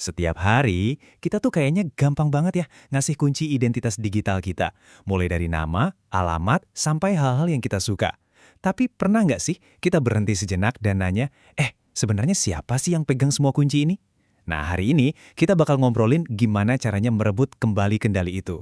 Setiap hari, kita tuh kayaknya gampang banget ya ngasih kunci identitas digital kita. Mulai dari nama, alamat, sampai hal-hal yang kita suka. Tapi pernah nggak sih kita berhenti sejenak dan nanya, sebenarnya siapa sih yang pegang semua kunci ini? Nah, hari ini kita bakal ngobrolin gimana caranya merebut kembali kendali itu.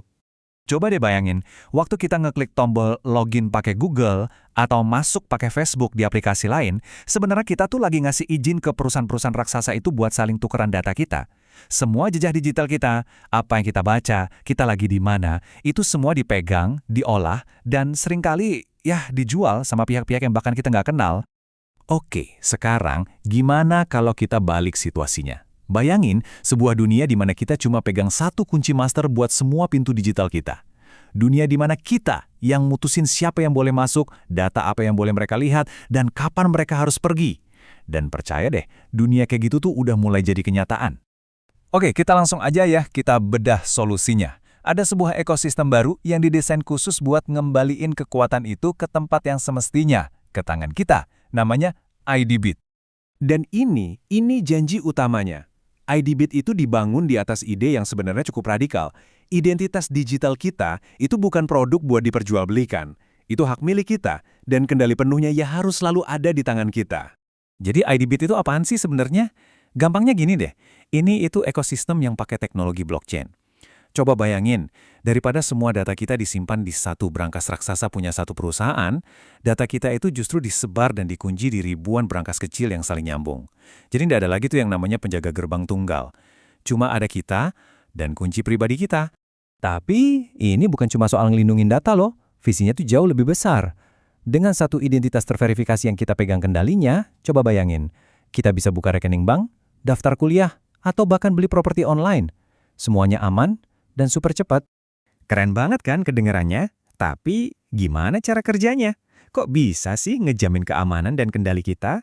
Coba deh bayangin, waktu kita ngeklik tombol login pakai Google atau masuk pakai Facebook di aplikasi lain, sebenarnya kita tuh lagi ngasih izin ke perusahaan-perusahaan raksasa itu buat saling tukeran data kita. Semua jejak digital kita, apa yang kita baca, kita lagi di mana, itu semua dipegang, diolah, dan seringkali dijual sama pihak-pihak yang bahkan kita nggak kenal. Oke, sekarang gimana kalau kita balik situasinya? Bayangin sebuah dunia di mana kita cuma pegang satu kunci master buat semua pintu digital kita. Dunia di mana kita yang mutusin siapa yang boleh masuk, data apa yang boleh mereka lihat, dan kapan mereka harus pergi. Dan percaya deh, dunia kayak gitu tuh udah mulai jadi kenyataan. Oke, kita langsung aja kita bedah solusinya. Ada sebuah ekosistem baru yang didesain khusus buat ngembaliin kekuatan itu ke tempat yang semestinya, ke tangan kita. Namanya IDBit. Dan ini janji utamanya. IDBit itu dibangun di atas ide yang sebenarnya cukup radikal. Identitas digital kita itu bukan produk buat diperjualbelikan. Itu hak milik kita, dan kendali penuhnya harus selalu ada di tangan kita. Jadi IDBit itu apaan sih sebenarnya? Gampangnya gini deh, ini itu ekosistem yang pakai teknologi blockchain. Coba bayangin, daripada semua data kita disimpan di satu brankas raksasa punya satu perusahaan, data kita itu justru disebar dan dikunci di ribuan brankas kecil yang saling nyambung. Jadi tidak ada lagi tuh yang namanya penjaga gerbang tunggal. Cuma ada kita dan kunci pribadi kita. Tapi ini bukan cuma soal ngelindungin data loh, visinya tuh jauh lebih besar. Dengan satu identitas terverifikasi yang kita pegang kendalinya, coba bayangin, kita bisa buka rekening bank, daftar kuliah, atau bahkan beli properti online. Semuanya aman dan super cepat. Keren banget kan kedengarannya? Tapi gimana cara kerjanya? Kok bisa sih ngejamin keamanan dan kendali kita?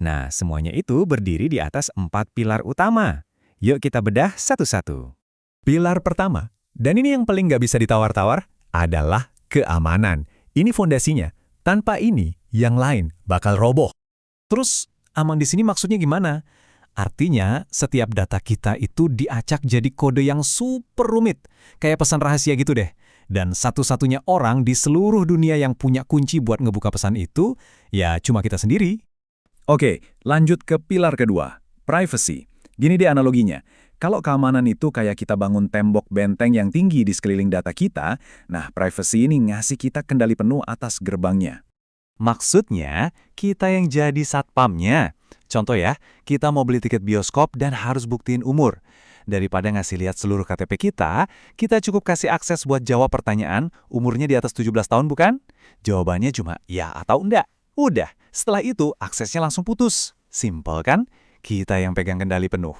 Nah, semuanya itu berdiri di atas 4 pilar utama. Yuk kita bedah satu-satu. Pilar pertama, dan ini yang paling nggak bisa ditawar-tawar, adalah keamanan. Ini fondasinya. Tanpa ini, yang lain bakal roboh. Terus, aman di sini maksudnya gimana? Artinya, setiap data kita itu diacak jadi kode yang super rumit. Kayak pesan rahasia gitu deh. Dan satu-satunya orang di seluruh dunia yang punya kunci buat ngebuka pesan itu, ya cuma kita sendiri. Oke, lanjut ke pilar kedua, privacy. Gini deh analoginya. Kalau keamanan itu kayak kita bangun tembok benteng yang tinggi di sekeliling data kita, nah privacy ini ngasih kita kendali penuh atas gerbangnya. Maksudnya, kita yang jadi satpamnya. Contoh ya, kita mau beli tiket bioskop dan harus buktiin umur. Daripada ngasih lihat seluruh KTP kita cukup kasih akses buat jawab pertanyaan, umurnya di atas 17 tahun bukan? Jawabannya cuma ya atau enggak. Udah, setelah itu aksesnya langsung putus. Simpel kan? Kita yang pegang kendali penuh.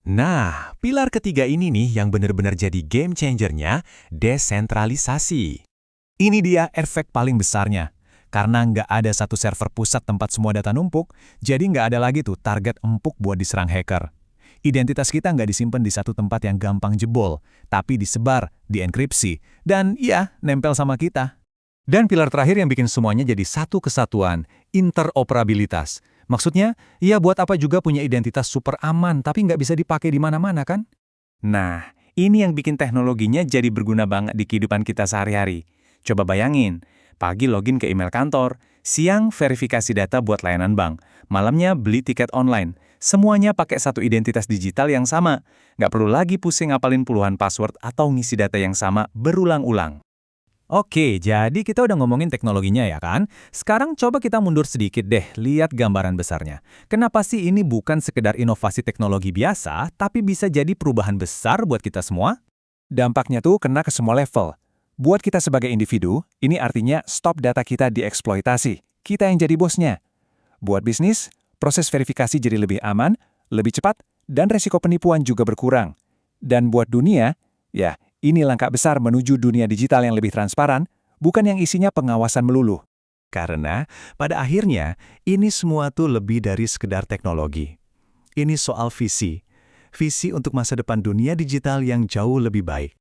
Nah, pilar ketiga ini nih yang benar-benar jadi game changer-nya, desentralisasi. Ini dia efek paling besarnya. Karena nggak ada satu server pusat tempat semua data numpuk, jadi nggak ada lagi tuh target empuk buat diserang hacker. Identitas kita nggak disimpan di satu tempat yang gampang jebol, tapi disebar, dienkripsi, dan nempel sama kita. Dan pilar terakhir yang bikin semuanya jadi satu kesatuan, interoperabilitas. Maksudnya, buat apa juga punya identitas super aman, tapi nggak bisa dipakai di mana-mana kan? Nah, ini yang bikin teknologinya jadi berguna banget di kehidupan kita sehari-hari. Coba bayangin, pagi login ke email kantor, siang verifikasi data buat layanan bank, malamnya beli tiket online. Semuanya pakai satu identitas digital yang sama. Nggak perlu lagi pusing ngapalin puluhan password atau ngisi data yang sama berulang-ulang. Oke, jadi kita udah ngomongin teknologinya ya kan? Sekarang coba kita mundur sedikit deh, lihat gambaran besarnya. Kenapa sih ini bukan sekedar inovasi teknologi biasa, tapi bisa jadi perubahan besar buat kita semua? Dampaknya tuh kena ke semua level. Buat kita sebagai individu, ini artinya stop data kita dieksploitasi. Kita yang jadi bosnya. Buat bisnis, proses verifikasi jadi lebih aman, lebih cepat, dan resiko penipuan juga berkurang. Dan buat dunia, ini langkah besar menuju dunia digital yang lebih transparan, bukan yang isinya pengawasan melulu. Karena pada akhirnya, ini semua tuh lebih dari sekedar teknologi. Ini soal visi. Visi untuk masa depan dunia digital yang jauh lebih baik.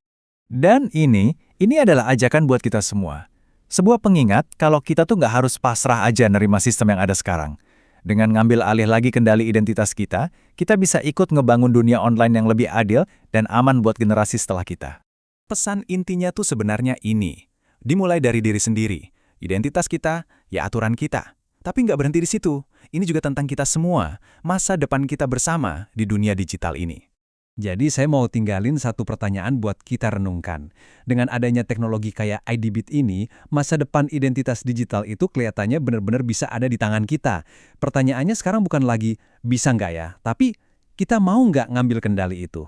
Dan ini adalah ajakan buat kita semua. Sebuah pengingat kalau kita tuh nggak harus pasrah aja nerima sistem yang ada sekarang. Dengan ngambil alih lagi kendali identitas kita bisa ikut ngebangun dunia online yang lebih adil dan aman buat generasi setelah kita. Pesan intinya tuh sebenarnya ini. Dimulai dari diri sendiri. Identitas kita, ya aturan kita. Tapi nggak berhenti di situ. Ini juga tentang kita semua, masa depan kita bersama di dunia digital ini. Jadi saya mau tinggalin satu pertanyaan buat kita renungkan. Dengan adanya teknologi kayak IDBit ini, masa depan identitas digital itu kelihatannya benar-benar bisa ada di tangan kita. Pertanyaannya sekarang bukan lagi bisa nggak ya, tapi kita mau nggak ngambil kendali itu?